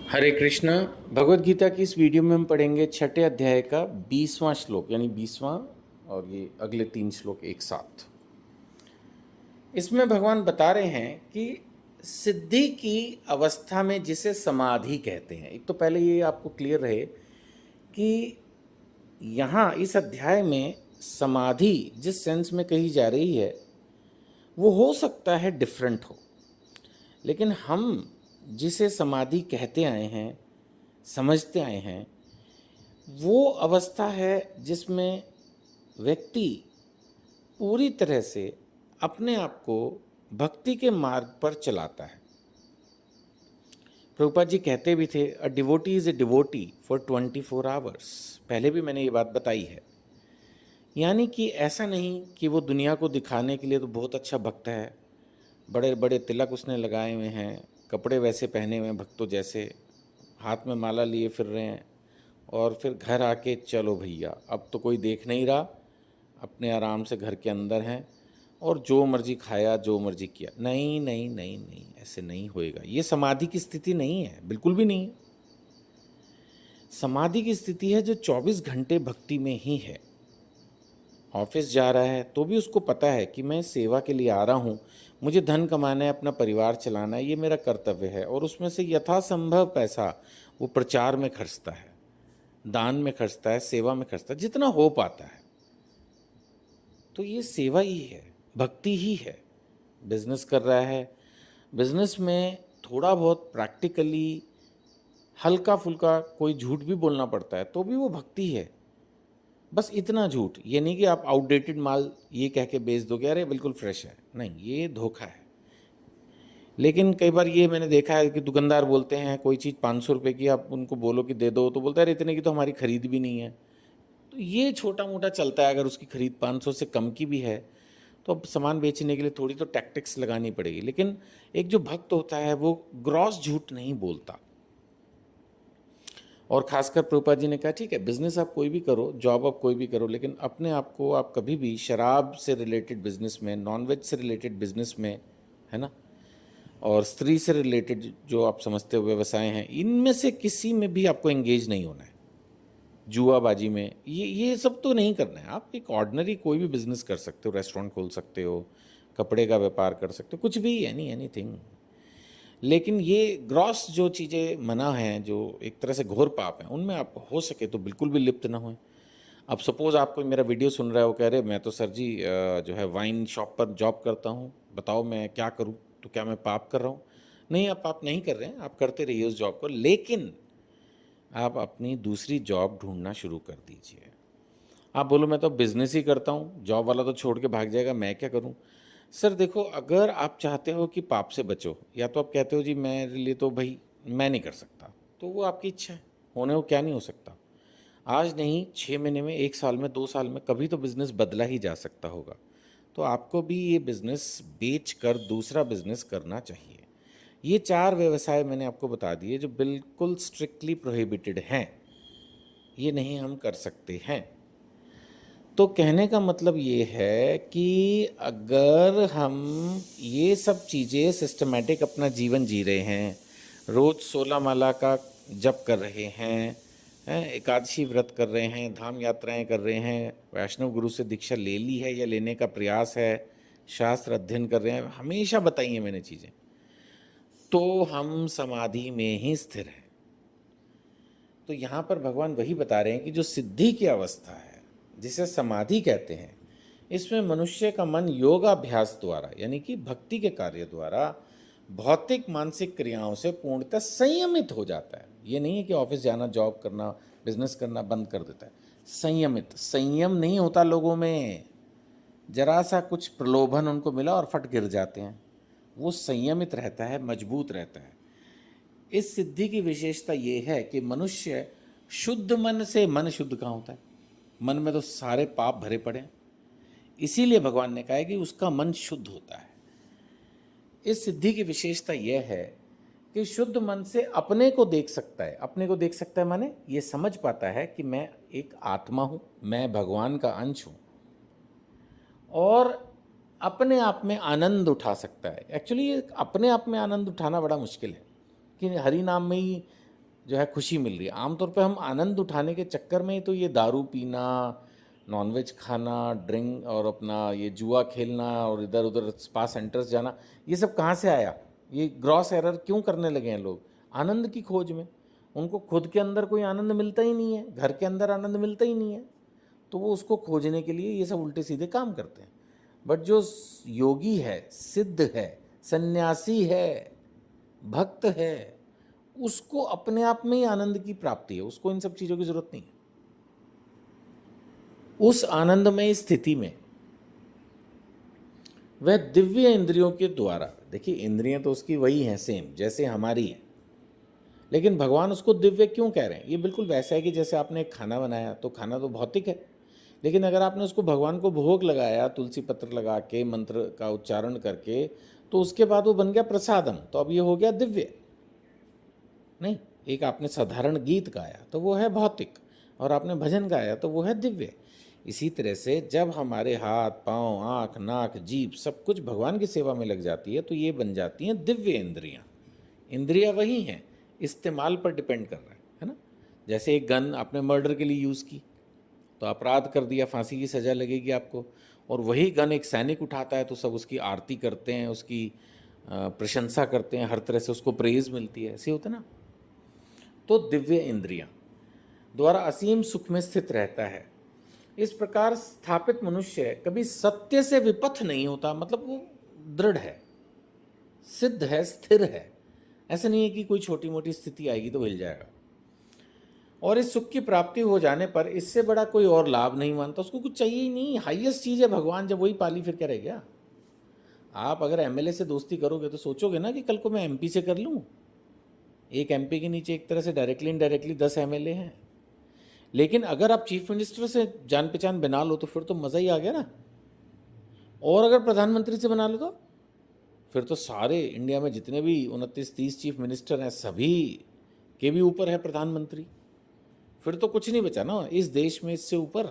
हरे कृष्णा। भगवत गीता की इस वीडियो में हम पढ़ेंगे छठे अध्याय का 20वां श्लोक, यानी 20वां और ये अगले 3 श्लोक एक साथ। इसमें भगवान बता रहे हैं कि सिद्धि की अवस्था में जिसे समाधि कहते हैं। एक तो पहले ये आपको क्लियर रहे कि यहाँ इस अध्याय में समाधि जिस सेंस में कही जा रही है वो हो सकता है डिफरेंट हो, लेकिन हम जिसे समाधि कहते आए हैं, समझते आए हैं, वो अवस्था है जिसमें व्यक्ति पूरी तरह से अपने आप को भक्ति के मार्ग पर चलाता है। प्रभुपाद जी कहते भी थे, a devotee is a devotee for 24 hours. पहले भी मैंने ये बात बताई है। यानी कि ऐसा नहीं कि वो दुनिया को दिखाने के लिए तो बहुत अच्छा भक्त है, बड़े बड़े तिलक उसने लगाए हुए हैं, कपड़े वैसे पहने हुए हैं भक्तों जैसे, हाथ में माला लिए फिर रहे हैं, और फिर घर आके चलो भैया अब तो कोई देख नहीं रहा, अपने आराम से घर के अंदर हैं और जो मर्जी खाया जो मर्जी किया। नहीं नहीं नहीं नहीं, ऐसे नहीं होएगा। ये समाधि की स्थिति नहीं है, बिल्कुल भी नहीं है। समाधि की स्थिति है जो 24 घंटे भक्ति में ही है। ऑफिस जा रहा है तो भी उसको पता है कि मैं सेवा के लिए आ रहा हूँ, मुझे धन कमाना है, अपना परिवार चलाना है, ये मेरा कर्तव्य है, और उसमें से यथासंभव पैसा वो प्रचार में खर्चता है, दान में खर्चता है, सेवा में खर्चता है, जितना हो पाता है। तो ये सेवा ही है, भक्ति ही है। बिजनेस कर रहा है, बिजनेस में थोड़ा बहुत प्रैक्टिकली हल्का फुल्का कोई झूठ भी बोलना पड़ता है तो भी वो भक्ति है। बस इतना झूठ, ये नहीं कि आप आउटडेटेड माल ये कह के बेच दोगे अरे बिल्कुल फ्रेश है, नहीं, ये धोखा है। लेकिन कई बार ये मैंने देखा है कि दुकानदार बोलते हैं कोई चीज़ 500 रुपये की, आप उनको बोलो कि दे दो तो बोलता है अरे इतने की तो हमारी खरीद भी नहीं है। तो ये छोटा मोटा चलता है। अगर उसकी खरीद 500 से कम की भी है तो अब सामान बेचने के लिए थोड़ी तो टैक्टिक्स लगानी पड़ेगी। लेकिन एक जो भक्त होता है वो ग्रॉस झूठ नहीं बोलता। और खासकर प्रभुपाद जी ने कहा ठीक है, बिजनेस आप कोई भी करो, जॉब आप कोई भी करो, लेकिन अपने आप को आप कभी भी शराब से रिलेटेड बिजनेस में, नॉनवेज से रिलेटेड बिजनेस में, है ना, और स्त्री से रिलेटेड जो आप समझते हो व्यवसाय हैं, इनमें से किसी में भी आपको एंगेज नहीं होना है। जुआबाजी में ये सब तो नहीं करना है। आप एक ऑर्डिनरी कोई भी बिजनेस कर सकते हो, रेस्टोरेंट खोल सकते हो, कपड़े का व्यापार कर सकते हो, कुछ भी, एनीथिंग। लेकिन ये ग्रॉस जो चीज़ें मना हैं, जो एक तरह से घोर पाप हैं, उनमें आप हो सके तो बिल्कुल भी लिप्त ना हों। अब सपोज़ आप कोई मेरा वीडियो सुन रहा है, वो कह रहे मैं तो सर जी जो है वाइन शॉप पर जॉब करता हूँ, बताओ मैं क्या करूँ, तो क्या मैं पाप कर रहा हूँ? नहीं, आप पाप नहीं कर रहे हैं, आप करते रहिए उस जॉब को, लेकिन आप अपनी दूसरी जॉब ढूंढना शुरू कर दीजिए। आप बोलो मैं तो बिज़नेस ही करता हूँ, जॉब वाला तो छोड़ के भाग जाएगा, मैं क्या करूँ? सर देखो, अगर आप चाहते हो कि पाप से बचो, या तो आप कहते हो जी मेरे लिए तो भाई मैं नहीं कर सकता, तो वो आपकी इच्छा है, होने को क्या नहीं हो सकता। आज नहीं, 6 महीने में, 1 साल में, 2 साल में कभी तो बिज़नेस बदला ही जा सकता होगा। तो आपको भी ये बिज़नेस बेच कर दूसरा बिज़नेस करना चाहिए। ये 4 व्यवसाय मैंने आपको बता दिए जो बिल्कुल स्ट्रिक्टली प्रोहिबिटेड हैं, ये नहीं हम कर सकते हैं। तो कहने का मतलब ये है कि अगर हम ये सब चीज़ें सिस्टमेटिक अपना जीवन जी रहे हैं, रोज़ 16 माला का जप कर रहे हैं, एकादशी व्रत कर रहे हैं, धाम यात्राएं कर रहे हैं, वैष्णव गुरु से दीक्षा ले ली है या लेने का प्रयास है, शास्त्र अध्ययन कर रहे हैं, हमेशा बताई हैं मैंने चीज़ें, तो हम समाधि में ही स्थिर हैं। तो यहाँ पर भगवान वही बता रहे हैं कि जो सिद्धि की अवस्था है, जिसे समाधि कहते हैं, इसमें मनुष्य का मन योगाभ्यास द्वारा, यानी कि भक्ति के कार्य द्वारा, भौतिक मानसिक क्रियाओं से पूर्णतः संयमित हो जाता है। ये नहीं है कि ऑफिस जाना, जॉब करना, बिजनेस करना बंद कर देता है। संयमित, संयम नहीं होता लोगों में। जरा सा कुछ प्रलोभन उनको मिला और फट गिर जाते हैं। वो संयमित रहता है, मजबूत रहता है। इस सिद्धि की विशेषता ये है कि मनुष्य शुद्ध मन से, मन शुद्ध कहाँ होता है, मन में तो सारे पाप भरे पड़े हैं, इसीलिए भगवान ने कहा है कि उसका मन शुद्ध होता है। इस सिद्धि की विशेषता यह है कि शुद्ध मन से अपने को देख सकता है। अपने को देख सकता है माने ये समझ पाता है कि मैं एक आत्मा हूँ, मैं भगवान का अंश हूँ, और अपने आप में आनंद उठा सकता है। एक्चुअली ये अपने आप में आनंद उठाना बड़ा मुश्किल है कि हरि नाम में ही जो है खुशी मिल रही है। आमतौर पे हम आनंद उठाने के चक्कर में ही तो ये दारू पीना, नॉनवेज खाना, ड्रिंक और अपना ये जुआ खेलना और इधर उधर स्पा सेंटर्स जाना, ये सब कहाँ से आया? ये ग्रॉस एरर क्यों करने लगे हैं लोग? आनंद की खोज में। उनको खुद के अंदर कोई आनंद मिलता ही नहीं है, घर के अंदर आनंद मिलता ही नहीं है, तो वो उसको खोजने के लिए ये सब उल्टे सीधे काम करते हैं। बट जो योगी है, सिद्ध है, सन्यासी है, भक्त है, उसको अपने आप में ही आनंद की प्राप्ति है, उसको इन सब चीज़ों की जरूरत नहीं है। उस आनंदमय स्थिति में वह दिव्य इंद्रियों के द्वारा, देखिए इंद्रियां तो उसकी वही हैं सेम जैसे हमारी हैं, लेकिन भगवान उसको दिव्य क्यों कह रहे हैं? ये बिल्कुल वैसा है कि जैसे आपने एक खाना बनाया, तो खाना तो भौतिक है, लेकिन अगर आपने उसको भगवान को भोग लगाया, तुलसी पत्र लगा के, मंत्र का उच्चारण करके, तो उसके बाद वो बन गया प्रसादम, तो अब ये हो गया दिव्य। नहीं, एक आपने साधारण गीत गाया तो वो है भौतिक, और आपने भजन गाया तो वो है दिव्य। इसी तरह से जब हमारे हाथ, पाँव, आँख, नाक, जीभ सब कुछ भगवान की सेवा में लग जाती है, तो ये बन जाती हैं दिव्य इंद्रियाँ। इंद्रियाँ वही हैं, इस्तेमाल पर डिपेंड कर रहा है ना? जैसे एक गन आपने मर्डर के लिए यूज़ की, तो अपराध कर दिया, फांसी की सज़ा लगेगी आपको। और वही गन एक सैनिक उठाता है तो सब उसकी आरती करते हैं, उसकी प्रशंसा करते हैं, हर तरह से उसको प्रेज़ मिलती है, ऐसे होता है ना? तो दिव्य इंद्रियां द्वारा असीम सुख में स्थित रहता है। इस प्रकार स्थापित मनुष्य कभी सत्य से विपथ नहीं होता, मतलब वो दृढ़ है, सिद्ध है, स्थिर है। ऐसा नहीं है कि कोई छोटी मोटी स्थिति आएगी तो हिल जाएगा। और इस सुख की प्राप्ति हो जाने पर इससे बड़ा कोई और लाभ नहीं मानता, उसको कुछ चाहिए ही नहीं। हाईएस्ट चीज़ है भगवान, जब वही पाली फिर क्या रह गया? आप अगर एमएलए से दोस्ती करोगे तो सोचोगे ना कि कल को मैं एमपी से कर लूँ। एक एमपी के नीचे एक तरह से डायरेक्टली इनडायरेक्टली 10 एमएलए हैं। लेकिन अगर आप चीफ मिनिस्टर से जान पहचान बना लो तो फिर तो मज़ा ही आ गया ना। और अगर प्रधानमंत्री से बना लो तो फिर तो सारे इंडिया में जितने भी 29-30 चीफ मिनिस्टर हैं सभी के भी ऊपर है प्रधानमंत्री। फिर तो कुछ नहीं बचा ना इस देश में इससे ऊपर।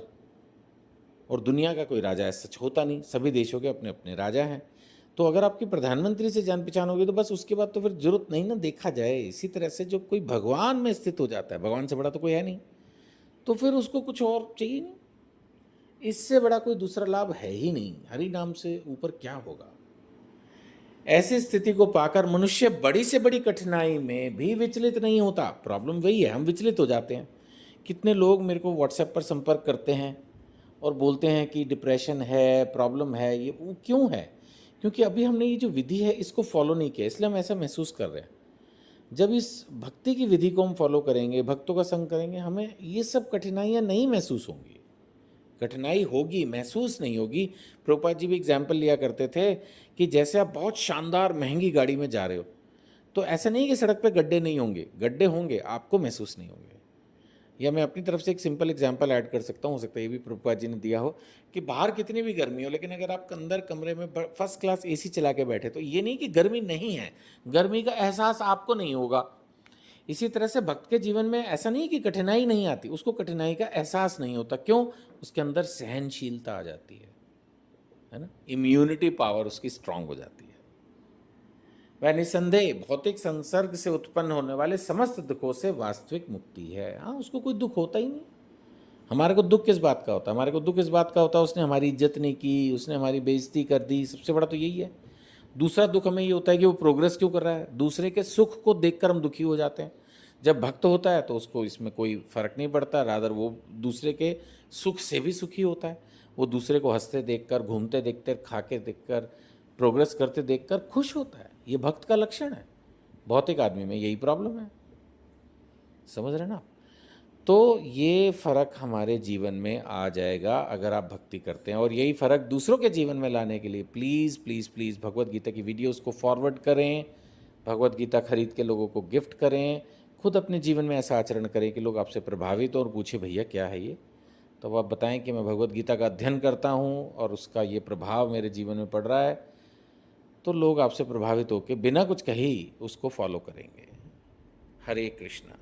और दुनिया का कोई राजा ऐसा सच होता नहीं, सभी देशों के अपने अपने राजा हैं। तो अगर आपकी प्रधानमंत्री से जान पहचान होगी तो बस उसके बाद तो फिर जरूरत नहीं ना देखा जाए। इसी तरह से जो कोई भगवान में स्थित हो जाता है, भगवान से बड़ा तो कोई है नहीं, तो फिर उसको कुछ और चाहिए नहीं। इससे बड़ा कोई दूसरा लाभ है ही नहीं। हरि नाम से ऊपर क्या होगा? ऐसी स्थिति को पाकर मनुष्य बड़ी से बड़ी कठिनाई में भी विचलित नहीं होता। प्रॉब्लम वही है, हम विचलित हो जाते हैं। कितने लोग मेरे को व्हाट्सएप पर संपर्क करते हैं और बोलते हैं कि डिप्रेशन है, प्रॉब्लम है, ये वो क्यों है? क्योंकि अभी हमने ये जो विधि है इसको फॉलो नहीं किया, इसलिए हम ऐसा महसूस कर रहे हैं। जब इस भक्ति की विधि को हम फॉलो करेंगे, भक्तों का संग करेंगे, हमें ये सब कठिनाइयाँ नहीं महसूस होंगी। कठिनाई होगी, महसूस नहीं होगी। प्रभुपाद जी भी एग्जाम्पल लिया करते थे कि जैसे आप बहुत शानदार महंगी गाड़ी में जा रहे हो, तो ऐसा नहीं कि सड़क पे गड्ढे नहीं होंगे, गड्ढे होंगे, आपको महसूस नहीं होंगे। या मैं अपनी तरफ से एक सिंपल एग्जांपल ऐड कर सकता हूँ, हो सकता है ये भी प्रभुपाद जी ने दिया हो, कि बाहर कितनी भी गर्मी हो, लेकिन अगर आप अंदर कमरे में फर्स्ट क्लास एसी चला के बैठे, तो ये नहीं कि गर्मी नहीं है, गर्मी का एहसास आपको नहीं होगा। इसी तरह से भक्त के जीवन में ऐसा नहीं कि कठिनाई नहीं आती, उसको कठिनाई का एहसास नहीं होता। क्यों? उसके अंदर सहनशीलता आ जाती है ना? इम्यूनिटी पावर उसकी स्ट्रांग हो जाती है। वह निसंदेह भौतिक संसर्ग से उत्पन्न होने वाले समस्त दुखों से वास्तविक मुक्ति है। हाँ, उसको कोई दुख होता ही नहीं। हमारे को दुख किस बात का होता है? हमारे को दुख इस बात का होता है उसने हमारी इज्जत नहीं की, उसने हमारी बेइज्जती कर दी, सबसे बड़ा तो यही है। दूसरा दुख हमें ये होता है कि वो प्रोग्रेस क्यों कर रहा है। दूसरे के सुख को देखकर हम दुखी हो जाते हैं। जब भक्त होता है तो उसको इसमें कोई फर्क नहीं पड़ता, रादर वो दूसरे के सुख से भी सुखी होता है। वो दूसरे को हंसते देखकर, घूमते देखकर, खाके देखकर, प्रोग्रेस करते देखकर खुश होता है। ये भक्त का लक्षण है। भौतिक आदमी में यही प्रॉब्लम है, समझ रहे ना आप? तो ये फ़र्क हमारे जीवन में आ जाएगा अगर आप भक्ति करते हैं। और यही फ़र्क दूसरों के जीवन में लाने के लिए please please please Bhagavad Gita की वीडियोस को फॉरवर्ड करें, भगवत गीता खरीद के लोगों को गिफ्ट करें, खुद अपने जीवन में ऐसा आचरण करें कि लोग आपसे प्रभावित हो और पूछे भैया क्या है ये, तो आप बताएं कि मैं भगवत गीता का अध्ययन करता हूँ और उसका ये प्रभाव मेरे जीवन में पड़ रहा है। तो लोग आपसे प्रभावित होकर बिना कुछ कही उसको फॉलो करेंगे। हरे कृष्णा।